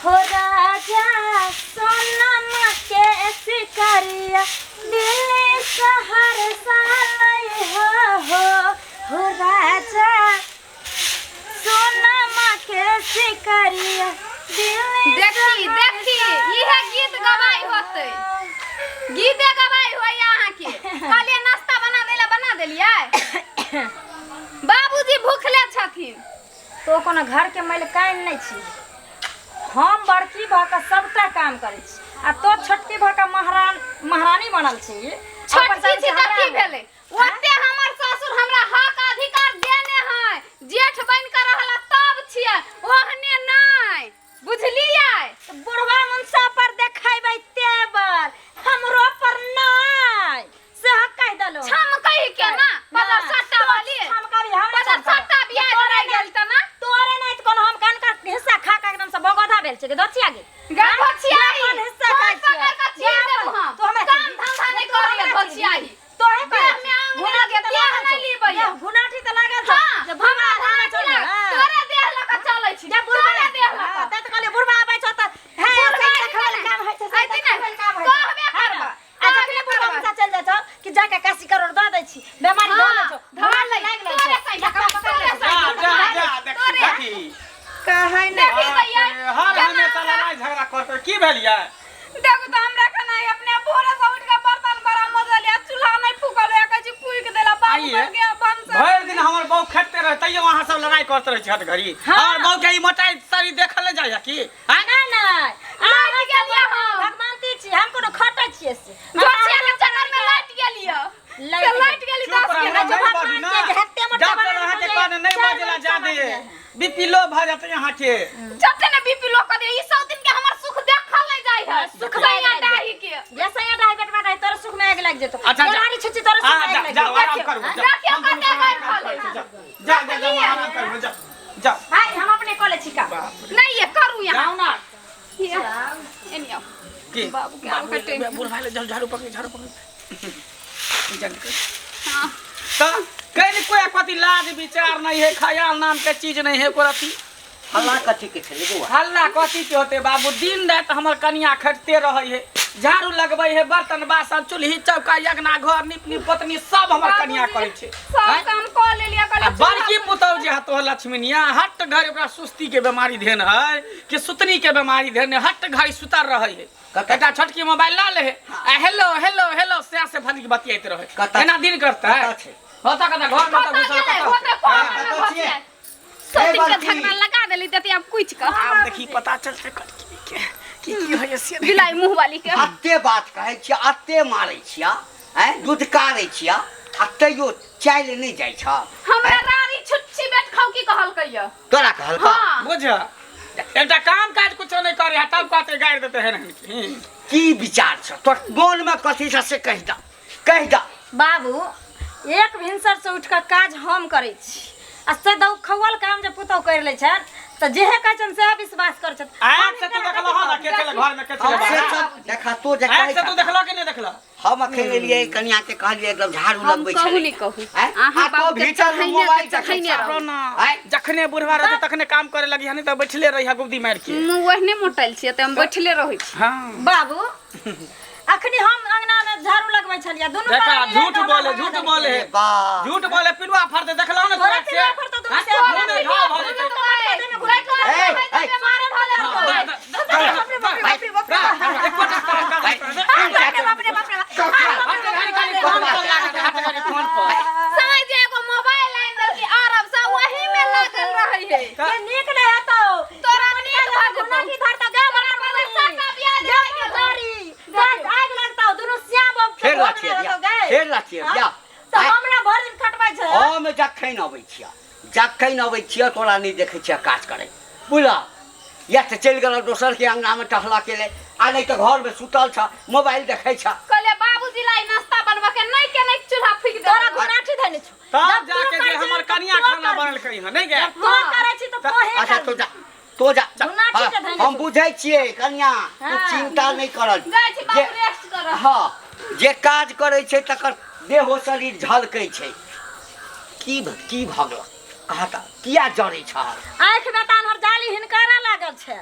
हो राजा सोनम के शिकारिया दिल्ली शहर सालई हो राजा सोनम के शिकारिया दिल्ली देखी इहे गीत गवाई होते गीते गवाई हो यहाँ के खाली नाश्ता बना देलिए बाबूजी भूखले छथिन तो कोनो घर के मैल कान नहीं छी हम बड़की भ के सबटा काम करे छी आ तो छोटकी भ के महारानी बनल छी छोटकी छी त की भेले ओते हमर ससुर हमरा हक अधिकार देने है जेठ बन के रहला तब छिए ओहने नहीं बुझलिए बुढ़वा मुंसा पर देखाइबै तेबर हमरो पर नहीं से हक कह दलो छम कहि के ना पदर सट्टा वाली हम करी हम पदर सट्टा बियाह रह गेल त ना तोरे नहीं त कोनो हम कान का हिस्सा खा के एकदम से बगोधा भेल छै के दछिया गे गा दछियाई अपन हिस्सा खाइ पकड़ के छिए देबो हम तो हमें काम धंधा नहीं करिए दछियाई तोहे देह में अंगुना के देह नहीं लीबै घुनाठी त लागल छै जब हमरा धान चले तोरे देह ल के चलै छी जब तोरे देह ल के त कहले बुढ़वा आबै छ त हे से खाली काम होइ छै से काम होइ छै कहबे आ जखने बुढ़वा मुंसा चल जाय छ कि जाके काशी करोड़ द दै छी बेमारी धोले छ धोल लाग गेल छै जा देखी कहै देखी भैया हर हमेशा लड़ाई झगड़ा करते की भेलिए देखो तो हमरा के नहीं अपने भोरे से उठ के बर्तन बड़ा मजा लिया चूल्हा नहीं फूकल है कहीं फूक देला बाबू मर गया बंस भर दिन हमर बहु खटते रहे तइयो वहां सब लड़ाई करते रहे छत घड़ी और बहु के ई मोटाई सारी देखले जाय की आ नहीं लाइट गेलिए हम भगवानती छी हम कोनो खटै छियै से जोछिया के चक्कर में लाइट गेलिए लाइट गेली 10 के ना भगवान के हत्ते मोटा डॉक्टर वहां के कहने नहीं बजेला जादे बीपी लो भ जाते यहां के जते ने बीपी लो कर दे ई सब दिन के हमर सुख देखल नहीं जाय है सुख सैया डाही के ये सैया डाही बेटवा डाही तोर सुख में आग लग जेतो अच्छा गाड़ी छछि तोर सुख में आग लग जा आराम करू देखियो कते गाय खले जा आराम करू जा भाई हम अपने कॉलेज छिका नहीं ये करू यहां ना एनियो की बाबू के आम कटे बुढ़वा ले झाड़ू पकड़ हां तो कहीं कोई कति लाज विचार नहीं है ख्याल नाम के चीज नहीं है कोरती हल्ला कथी के छले बउआ हल्ला कथी के होते बाबू दिन रात हमर कनिया खटते रहे है झाड़ू लगबै है बर्तन बासन चूल्ही चौका यगना घर निपनी पत्नी सब हमर कनिया करे छे सब काम क ले लिया आ बड़की पुतौ जे तो लक्ष्मीनिया हट घर ओकरा सुस्ती के बीमारी धेन है कि सुतनी के बीमारी धेन हट घड़ी सुतर रहे है कटा छोटकी मोबाइल ला ले आ हेलो हेलो हेलो से भली के बतियाइत रहे एना दिन करता है होता कता घर में तो घुसल कता होता सब दिन के झगड़ा लगा देली तती अब कुछ का अब देखी पता चलते कटकी के की होय से बिलाई मुंह वाली के अत्ते बात कहै छी अत्ते मारै छिया हैं दूध कारै छिया अत्तेयो चाइल नहीं जाय छ हमरा रानी छुच्छी बेट खाऊ की कहल कहियो तोरा कहल का बुझ एकटा काम काज कुछ नहीं करे तब कहते गाड़ देते हैं की विचार छ तोर बोल में कथी से कह दा बाबू एक भिनसर से उठ के काज हम करे छी आ से दौ खवल काम जे पुतौ कर ले छ त जेहे कहै छन से विश्वास कर छ आँख से तू देखलो ह ना के चले घर में के चले देखा तो जे आँख से तू देखलो कि नहीं देखलो हम अकेले लिए कन्या के कहलिए एकदम झाड़ू लगबै छै कहू नहीं कहू आहा बाबू के भीतर में मोबाइल चखैने रहो जखने बुढ़वा रहे तखने काम करे लगी हनी त बैठले रही गुब्दी मार के ओहने मोटाइल छिए त हम बैठले रहै छी हां बाबू अखनी हम अंगना में झाड़ू लगबै छलिया दोनों देखा झूठ बोले वाह झूठ बोले पिलुआ फरते देखलो ना तोरा के फर तो दूर से मुंह में घाव भर जेतै जखन अबै छियै तोरा नहीं देखे छियै काज करे बुझल या तो चल गल दोसर के अंगना में टहला के ले आ नहीं तो घर में सुतल छ मोबाइल देखे छ कहले बाबूजी लाई नाश्ता बनवा के नहीं चूल्हा फूक दे तोरा गुनाठी धनि छ तब जाके जे हमर कनिया खाना बनल करी ह नहीं गे तो करे छी तो कोहे अच्छा तो जा हम बुझै छियै कन्या तू चिंता नहीं करल जाय छी बाबू रेस्ट कर हां जे काज करे छै तकर देहो शरीर झलकै छै की भगल कहता किया जरे छ आँख में तान हर जाली हिनकारा लागल छै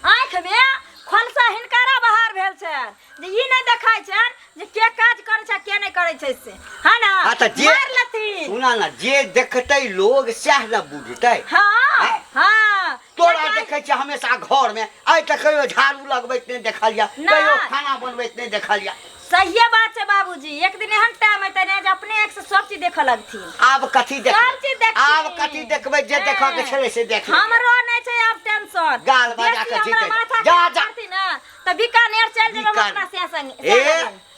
आँख में खोलसा हिनकारा बहार भेल छै जे ई नहीं देखाय छै जे के काज करे छै के नहीं करे छै से है ना हाँ तो जे मार लेथिन सुना ना जे देखते लोग सह न बुझते हाँ हाँ तोरा देखे छ हमेशा घर में आइ तक कहियो झाड़ू लगबैत नहीं देखलिया ना। कहियो खाना बनबैत नहीं देखलिया सही बात है बाबूजी एक दिन एहन टाइम है तने जे अपने एक से सब चीज देख लगथिन आब कथी देख सब चीज देखथिन। आब कथी देखबै जे देख के छले से देख हमरो नहीं छै अब टेंशन गाल बजा के बेसी जीते। हमरा माथा जा, खराब जा। करती ना तो बीकानेर चल जेबै बीकानेर। अपना से संग ए।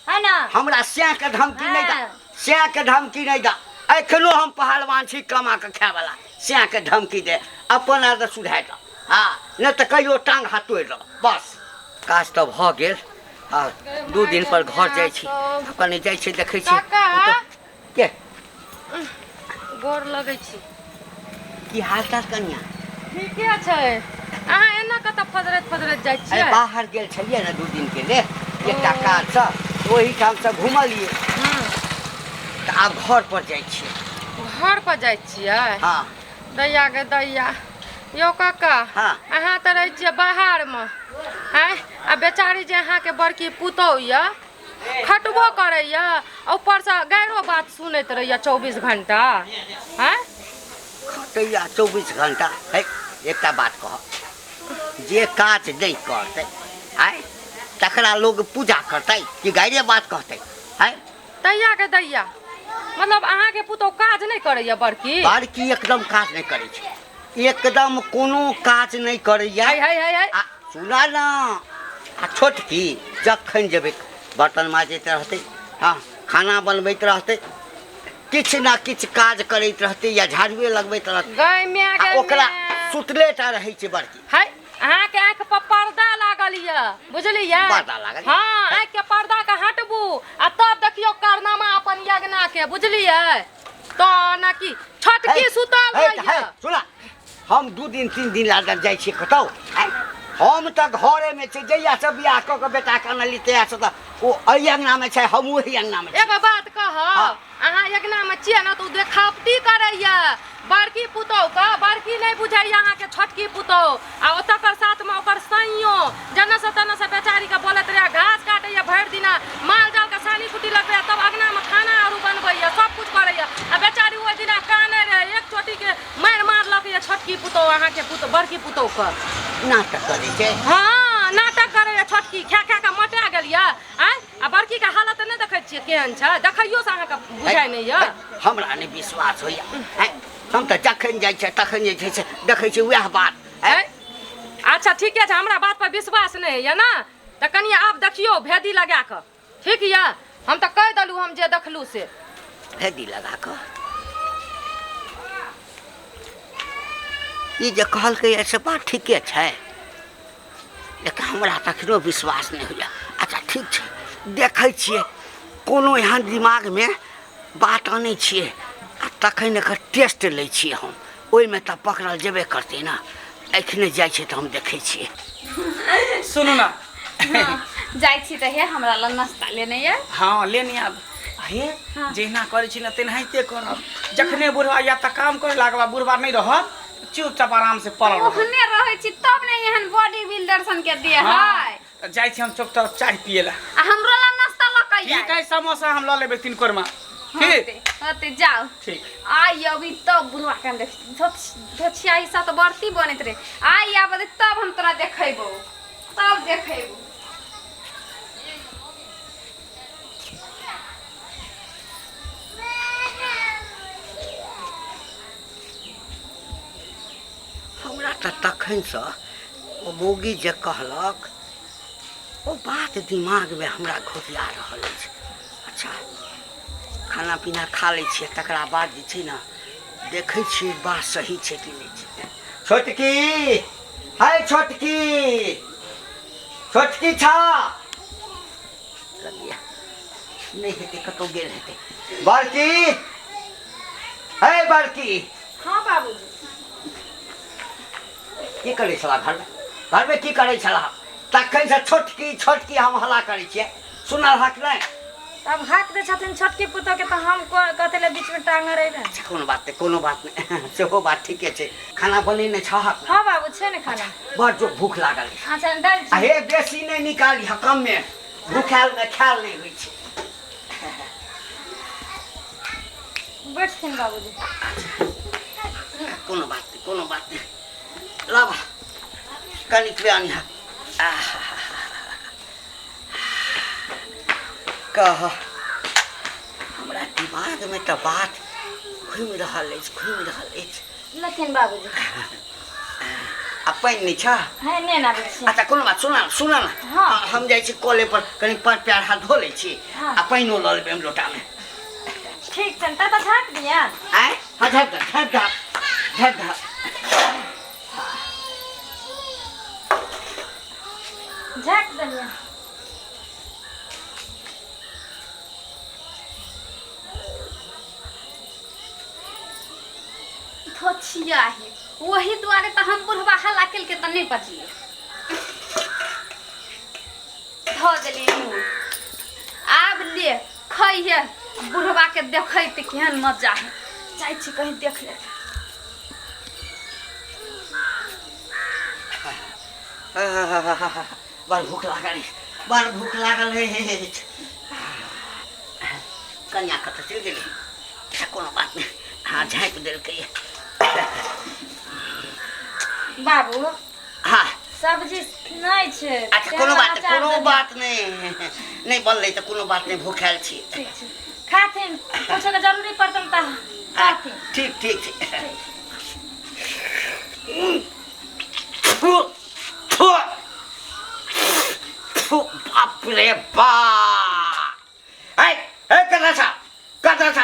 है ना हमरा स्याह के धमकी नहीं दा हाँ। स्याह के धमकी नहीं दा एखनो हम पहलवान छी कमा के खाय वाला स्याह के धमकी दे अपन आदत सुधार द हां न त कहियो टांग हाथ तोड़ द बस काज तो भ गेल आ 2 दिन पर घर जाय छी अपन जाय छी देखै छी काका। ओ तो- के गोर लगै छी की हाल चाल कन्या ठीके छै अहाँ एना कतऽ फजरत जाइ अरे छियै बाहर गेल छलिए ना 2 दिन के लिए एकटा काज से ओही ठाम से घुमलिए त आब घर पर जाय छी घर पर जाइ छियै हां दैया गे दैया यो काका हाँ। अहाँ तऽ रहै छियै बाहरमे हैं आ बेचारी जे अहाँके बड़की पुतौह यऽ खटबो करैया ऊपरसँ गैरो बात सुनैत रहैया 24 घंटा हैं खटैया 24 घंटा है एकटा बात कह जे काज नहीं करते आय तकरा लोग पूजा करते कि गैरे बात कहते है दैया गे दैया मतलब अहाँके पुतौह काज नहीं करैया बड़की बारकी एकदम काज नहीं करे छै एकदम कोनो काज नहीं करैया हाय हाय हाय हाय आ सुना ना आ छोटकी जखन जेबै बर्तन माजैत रहतै हाँ खाना बनबैत रहतै किछु ना किछु काज करैत रहतै या झाड़ुए लगबैत रहतै गै माय आ गे ओकरा माय। सुतले टा रहै छै बड़की है अहाँके आँख पर पर्दा लागल यऽ बुझलियै पर्दा लागल? हाँ आँख के पर्दा के हटबू आ तब देखियो कारनामा अपन यज्ञना के बुझलियै तो ना की छटकी सुतल है यऽ सुना हम 2 दिन 3 दिन लागल जाइ छी कतौ हम तऽ घरे में छै जइया से बियाह क के बेटा के अनली तैया से तऽ ओ अइ अंगना में छै हम ओही अंगना में एगो बात कहब अहाँ यज्ञना में छियै ना तो देखावटी करैया बड़की पुतौह का बड़की नहीं बुझैया अहाँके छोटकी पुतौह आ तकर साथ में ओकर सैयो जना से बेचारी के बोलत रहे घास काटैया भरि दिना माल जाल के सानी कुटी लगबैया तब अंगना में खाना आरू बनबैया सब कुछ करैया आ बेचारी ओहि दिना काने रहे एक चोटी के मार मारलक या छोटकी पुतौह अहाँके पुतौह बड़की पुतौह का नाटक करै छै हाँ नाटक करैया छोटकी खा खा के मोटा गेलिया आय आ बड़की के हालत नहीं देखै छियै केहन छै देखैयो से अहाँके बुझाइ नहीं यऽ हमरा नहीं विश्वास होइया हम तऽ जखन जाइ छै तखन जे छै से देखै छी वएह बात है? अच्छा ठीके छै हमरा बात पर विश्वास नहीं है ना तो कनी आप देखियो भेदी लगा कर ठीक है हम तो कह दलू हम जे देखलू से भेदी लगा कऽ ई जे कहलकै से बात ठीके छै लेकिन हमरा तखनो विश्वास नहीं होइया अच्छा ठीक छै देखै छियै कोनो एहन दिमाग में बात आनै छियै आ तखन एकर टेस्ट लै छियै हम ओहिमे तऽ पकड़ल जेबे करतै ना एखने जाइ छै तऽ हम देखै छियै सुनू ना जाइ छी तऽ हे हमरा लग नाश्ता लेने ये हाँ लेनी आब हे जहिना करै छी ना तेनाहिते करब जखने बुढ़वा या तऽ काम करे लागबा बुढ़वा नहीं रहत चुपचाप आराम से पड़ल रहब ओहने रहै छी तब ने एहन बॉडी बिल्डर सन के दिए है तऽ जाइ छी हम चुपचाप चाय पिए ला आ हमरो लग नाश्ता ल के ठीक है समोसा हम लऽ लेबै 3 कोरमा ठीक होते जाओ ठीक आई अभी तब बुढ़वा के देख धोछिया ई सब तो बर्ती बनत रे आई आब तब हम तोरा देखेबो तब देखेबो हमरा तऽ तखनसँ ओ मौगी जे कहलक ओ बात दिमाग में हमरा घुरिया रहल अछि अच्छा खाना पीना खा लै छियै तकरा बाद जे छै ने देखै छियै बात सही छै कि नहि छै छोटकी हाय छोटकी छोटकी छा लगैया नहीं हेतै कतौ गेल हेतै बड़की हाय बड़की हाँ बाबूजी की करै छला घरमे की करै छला तखन से छोटकी छोटकी हम हल्ला करै छियै सुनल हक नहि तब हाक दे छथिन छोटकी पुतोह के तो हम कथे ले बीच में टांग रहे रहे। अच्छा कोनो बात नहीं सेहो बात ठीके छै। खाना बनेने छह? हाँ बाबू छे ने खाना। बड़ जोर भूख लागल है। अच्छा दाल छी। हे बेसी नहीं निकाली ह कम में भूखाल में ख्याल नहीं होई छै। बैठथिन बाबूजी। कोनो बात नहीं लाबा कनिक बयानी है। कह हमरा दिमाग में तो बात घूम रहल अछि। लखन बाबूजी। आ पानि नहीं छ? है ने ना छी। अच्छा कोनो बात सुन ना। हाँ। हम जाइ छी कले पर कनी पैर प्यार हाथ धो लै छी। हाँ। आ पानिओ लऽ लेबै हम लोटा में। ठीक छन त झाँक दिया। आय हाँ झट झाँक दिया। थोचिया है वही द्वारे तो हम बुढ़वा हल्ला केल के त नहीं पचिए धो देली नून। आब ले खइहे बुढ़वा के देखै त केहन मजा है। जाइ छी कहीं देख ले। बड़ भूख लागल है। कन्या कतऽ चलि गेलै? अच्छा कोनो बात नहीं हाँ झाँपि देलकै। बाबू हाँ सब्जी नहीं छे। अच्छा कोनो बात नहीं बनलै तऽ कोनो बात नहीं भूखायल छी। ठीक छे खाथिन कुछ के जरूरी पड़तन त खाथिन। ठीक छै। बाप रे बाप। कतऽ छ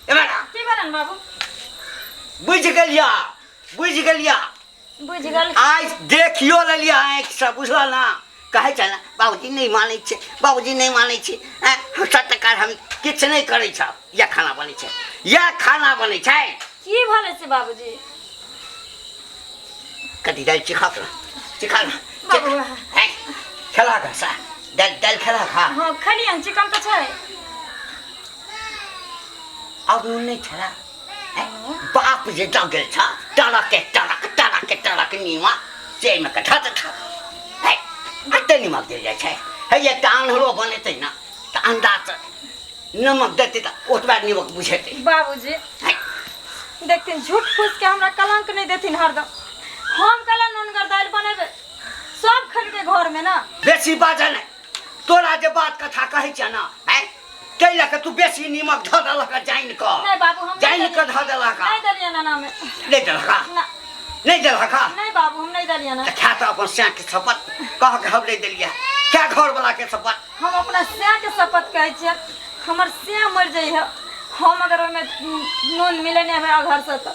एमरा की बरन बाबू? बुझ गेलिया बुझ गेल। आज देखियो लेलिया आँख से बुझल ना। कहे छै ना बाबूजी नहीं मानै छै। सत्कार हम किछु नहीं करै छ। या खाना बनै छै। की भले से बाबूजी? कथी दालि चिखा बाबू खेला खा सा दालि खेला खा। हाँ खलियन चिकन तो छै। और नून नहीं छला। बाप जे दऽ गेल छ टरक नीमा से में कथा एते नीमक देल जाइ छै। हे एकटा आन्हरो बनेतै ना तऽ अंदाज नमक देतै तऽ ओतबा नीमक बुझेतै। बाबूजी देखथिन झूठ फूस के हमरा कलंक नहीं देथिन हरदम। हम कला नूनगर दाल बनेबे सब खरीदे घर में ना। बेसी बाजा नहीं तोरा जे बात कथा कहै छ ना तै लऽ के तू बेसी नीमक धऽ देलक जाइन क। नहीं बाबू हम जाइन क धऽ देलक। नहीं दलिया ना में। नहीं देलक ना नहीं बाबू हम नहीं दलिया ना। खा तो अपन स्याह के शपथ कह के हम नहीं देलिया। क्या घर वाला के शपथ? हम अपना स्याह के शपथ कहै छियै। हमर स्याह मर जाइ है हम अगर ओमे नून मिले नहीं है घर से तो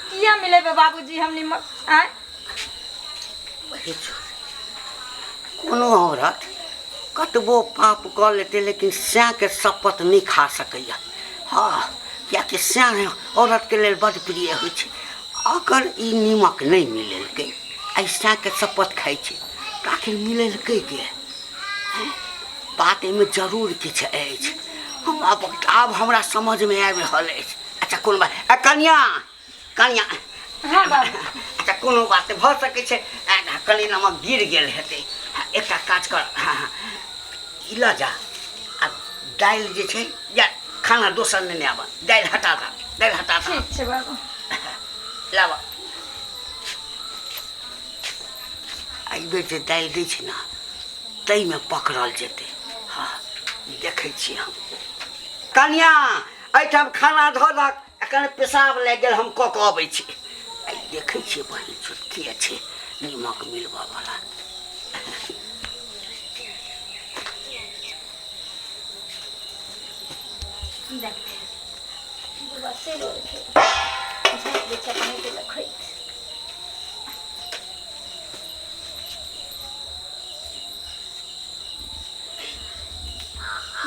किया मिलेबे बाबूजी हम निमक आय? कोनो औरत कतबो पाप कऽ लेते लेकिन स्याह के शपथ नहीं खा सकैया। हाँ कियाकि स्याह औरत के लेल बड़ प्रिय होइ छै। अगर ई नीमक नहीं मिलेलकै आई स्याह के शपथ खाइ छै तऽ आखिर मिलेलकै के? बात एहिमे जरूर किछु अछि। हम आब हमरा समझ में आबि रहल अछि। अच्छा कोनो बात कन्या हाँ बाबू। अच्छा कोनो बात भऽ सकै छै कनी नमक गिर गेल हेतै। एकटा काज कर ई लऽ जा आ दालि जे छै या खाना दोसर लेने आबऽ दालि हटा दऽ। ठीक छै बाबू। लाबऽ एहि बेर जे दालि दै छै ना ताहिमे पकड़ल जेतै। हाँ देखै छियै हम। कन्या एहिठाम खाना धऽ दक एखन पेशाब लागि गेल हम कऽ के अबै छी। देखै छियै बहिन छोटकी छै नीमक मिलबऽ वाला।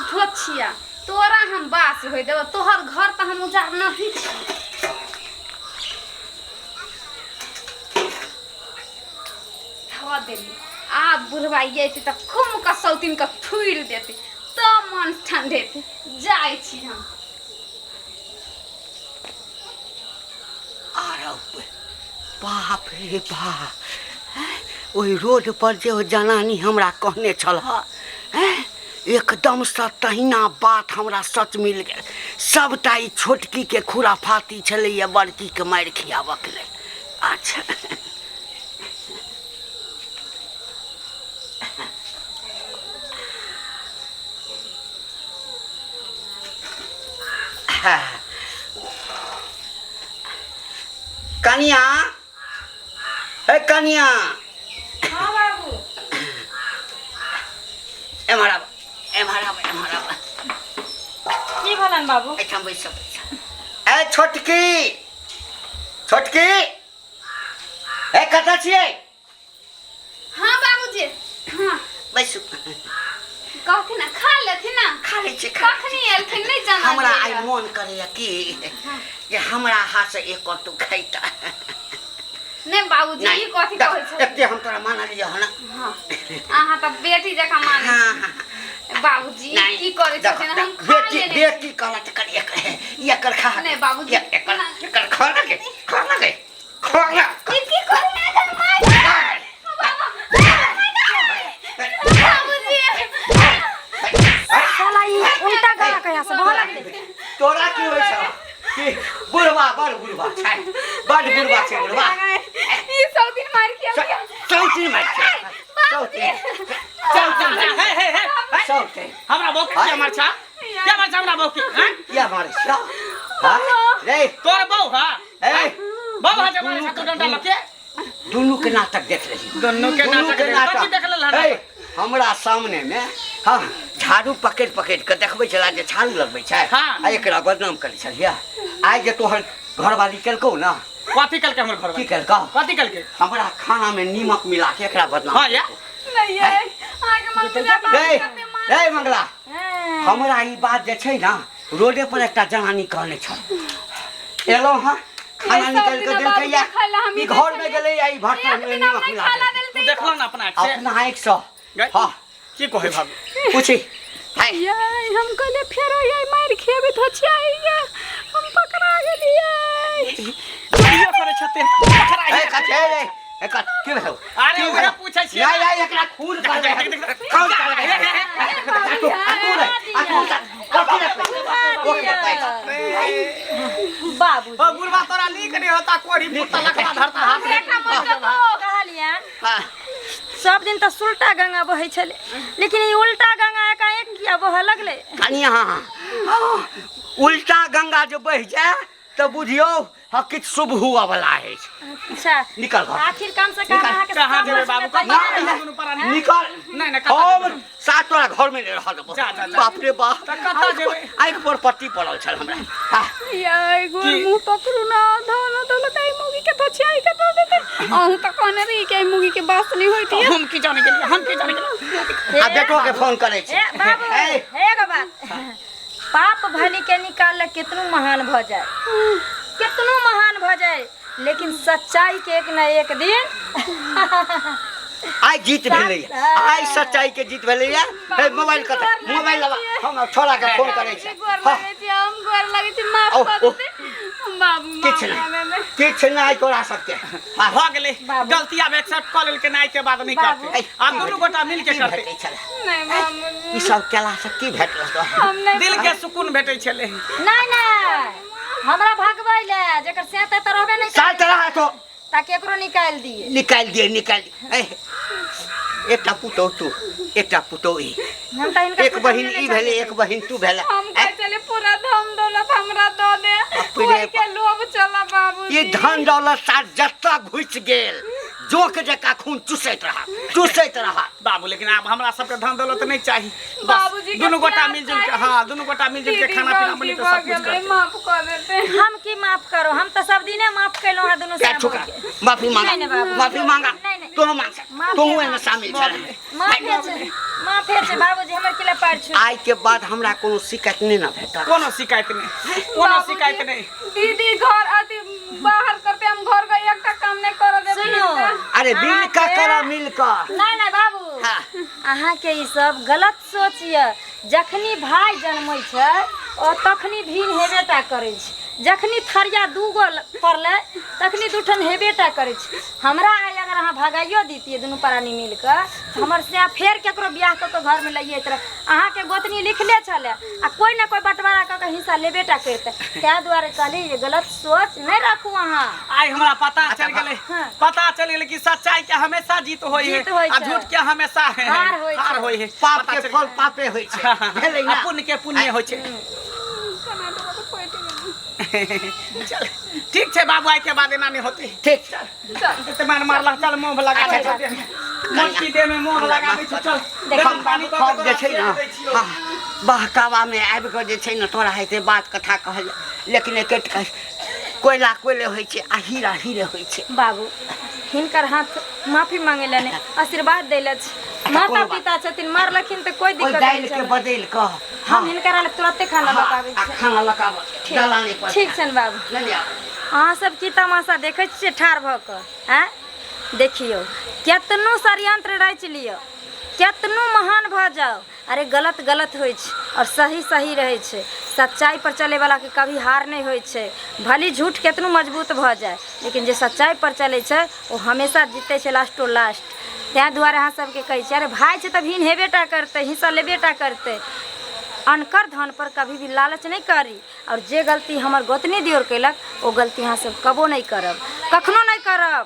धोछिया तोरा हम बास होई देब तोहर घर तो हम उजाड़ नहीं छी। धो देली आब बुढ़वा ये तो खूब कसौतीन का थुइर देती सब मन ठंडे जाइ छी हम। अरे बाप रे बाप, ओहि रोड पर जे ओ जनानी हमरा कहने छल एकदम से तहिना बात हमरा सच मिल गेल। सबटा ई छोटकी के खुराफाती छलैया बड़की के मारि खियाबऽ के लेल। अच्छा कनिया, हे कनिया, हाँ बाबू एम्हर आब, एम्हर आब, एम्हर आब। की भलन बाबू? एहिठाम बैस ए छोटकी, छोटकी, ए कतऽ छियै? हाँ बाबूजी, हाँ बैसू। कहथिन ना खा लेथिन ना। खा लै छी, खा लै छी। कखनी एलथिन नहीं जाना। हमरा आइ मोन करैया कि जे हमरा हाथ से एक कटु खैता। नहीं बाबूजी ई कथि कहै छै? एते हम तोरा मानलियै हन। हां अहाँ त बेटी जका मानै छी। हां बाबूजी की करै छथिन? हम खा बेटी लेने बेटी कहला त करिए कहे ये कर खा। नहीं बाबूजी एकर खा लगे, खा लगे, खा ले। की करे ना कर मार। बाबूजी साला ई उल्टा गाना कहिया से बहला गेलै। तोरा की होय छ कि बुढ़वा बड़ बुढ़वा छै, बड़ बुढ़वा छै बुढ़वा। ई सब दिन मार के आबिया। चौथी मार छै, चौथी चल हे हे हे चौथी हमरा बोक क्या मार छा? क्या मार छा हमरा बोक? हैं? या मारे छ हां रे तोर बहू हा? ए बहू हा जे मारे छा तो डंडा लके? दुनू के नाटक देख रही। दोनों के नाटक कथि देख लेला? ए हमरा सामने में हां झाड़ू पकड़ पकड़ के देखबै छला जे झाड़ू लगबै छै हाँ। आ एकरा बदनाम करै छलिया। आइ जे तोहर घरवाली केलकौ ना, कथि कल के हमर घर? की केलकौ? कथि कल के? हमरा खाना में नीमक मिला के एकरा बदनाम। हां या नहीं है आगे मन पूजा रे रे मंगला, हमरा ई बात जे छै ना रोडे पर एकटा जनानी कहने छ। एलो हां खाना निकाल के देलकै या ई घर में गेलै या ई भाटा में नीमक मिला के। तू देखलो ना अपना आँख से? अपना आँख से हां की कहे भाभी? पूछी हाय याय हम कहले फेरो याय मार खेबे तो छिया हम पकड़ा गेलियै। वीडियो करे छते पकड़ा ए कथे रे ए कथ की भेलौ? अरे ओकरा पूछै छी। या या एकरा खून कर दे। कौन कर दे? बाबू ओ बुढ़वा तोरा नीक नहीं होता कोड़ी पुत्ता लखवा धरता हाथ में। कहलिया हां सब दिन तो सुल्टा गंगा बहै छले, लेकिन ई उल्टा गंगा एकाएक किया बह लगले? कनिया उल्टा गंगा जो बह जाए तो बुझियो हाँ किछ शुभ हुआ वाला है। अच्छा निकल घर। आखिर कम से कम अहाँ के कहाँ जेबे बाबू? निकल नहीं नहीं हम साथ तोरा घर में रह देबो। जा, जा, जा। बाप रे बाप त कतऽ जेबै? आँख पर पट्टी पड़ल छल हमरा। याय गोर की? मुंह पकड़ू ना धोना तो लताई मुगी के तो छिया के तो देते। अहू तो कहने रही के मुगी के बात नहीं होती है। हम की जाने के लिए, हम की जाने के लिए? आ बेटो के फोन करे छी। ए बाबू एगो बात, पाप भनी के निकाल कितनो महान भ जाए, कितनो महान भ जाए, लेकिन सच्चाई के एक न एक दिन आई जीत भेलै। आई सच्चाई के जीत भेलै। ए मोबाइल कत? मोबाइल लबा हम छोरा के फोन करे छी। गोर लगे छी हम गोर लगे छी माफ कर दे बाबू। किछ नहीं किछ नहीं तोरा सकते। हो गेलै गलती अब एक्सेप्ट कर लेल के नहीं के बाद नहीं करते। आ दुनू गोटा मिल के करते। नहीं बाबू ई सब केला से की भेटल तो? हम नहीं दिल के सुकून भेटै छले। नहीं नहीं हमरा भगबै ले जेकर सेते त रहबे नहीं साल तरह है तो ताकि एकरो निकाल दिए। निकाल दिए निकाल दिए। एकटा पुतो तू एकटा पुतो ई हम त इनका एक बहिन ई भेले एक बहिन तू भेले। हम कह चले पूरा धन दौलत हमरा दो दे। कोई के लोभ चला बाबू। ये धन दौलत साथ जत्ता घुस गेल जोक जका खून चुसैत रहा। बाबू लेकिन अब हमरा सबके धन दौलत नहीं चाहिए। बाबूजी बस दुनू गोटा मिलजुल के हां दुनू गोटा मिलजुल के खाना पीना बने तो सब कुछ करते। माफ कर देते। हम की माफ करो, हम तो सब दिने माफ कैलो है दोनों क्या से। छुका माफी मांगा नहीं, बाबू। माफी मांगा नहीं, नहीं। तू मांग माफी तू मांगा। में शामिल छ। माफी छे बाबूजी हमर किला पार छु। आज के बाद हमरा कोनो शिकायत नहीं ना भेटा। कोनो शिकायत नहीं, कोनो शिकायत नहीं। दीदी घर अति बाहर करते हम घर का एकटा काम नहीं कर दे। सुनो अरे मिल का करा मिल का। नहीं नहीं बाबू हाँ। अहाँ के ई सब गलत सोच ये। जखनी भाई जन्मै छै ओ तखनी भीन हेबेटा करै छै। जखनी थरिया दूगो पड़लै तखनी दूठन हेबेटा करै छै। हमरा आइ अगर अहाँ भगाइयो दीतियै दुनू प्राणी मिल कऽ तऽ हमर से फेर केकरो बियाह कऽ के घर में लइए रह। अहाँ के गोतनी लिखले छलै आ कोई ना कोई बंटवारा कऽ के हिस्सा लेबेटा करतै। तैं दुआरे कहली जे गलत सोच नहीं राखू अहाँ। आई हमरा पता चल गेलै हाँ। पता चल गेलै कि सच्चाई के हमेशा जीत होई है जीत होई आ छै। झूठ के हमेशा हार होई हार छै। होई है। पाप पता के चल फल गेलै। पापे होइ छै भेलै आ ना। पुण्य के पुण्य होइ छै। चल ठीक छै बाबू आई के बाद एना नहीं होते। ठीक ते मार मारला चल मुंह लगा दे अच्छा, दे मोटकी दे में मुंह लगा दे चल देखो, पानी तो खब जे छै ना हाँ, बहकावा में आबि कऽ जे छै ने तोरा हेते बात कथा कहल लेकिन एकेट कोयला कोयले होइ छै आ हीरा हीरे होइ छै। बाबू हिनकर हाथ माफी मांगे लेने आशीर्वाद देले छै। माता कोनो बात। पिता छथिन मारलखिन तऽ कोई कोई दिक्कत दालि नहीं के छै। बदल कऽ हम हिनकर तुरंते खाना लगाबै आ छै। खाना लगाब दलाने पर ठीक छन बाबू। ले लिया। अहाँ सब की तमाशा देखै छियै ठाढ़ भऽ कऽ हैं? देखियो केतनो षड्यंत्र रच लियो केतनो महान भऽ जाओ अरे गलत गलत होइ छै और सही सही रहै छै। सच्चाई पर चले वाला के कभी हार नहीं होइ छै। भली झूठ केतनो मजबूत भऽ जाए लेकिन जे सच्चाई पर चलै छै वो हमेशा जीते छै लास्टो लास्ट। तैं दुआरे अहाँ सबके कहै छै अरे भाई छै तऽ भिन हेबेटा करतै हिस्सा लेबेटा करतै। अनकर धन पर कभी भी लालच नहीं करी और जे गलती हमर गोतनी दियोर कैलक वो गलती अहाँ सब कबो नहीं करब कखनो नहीं करब।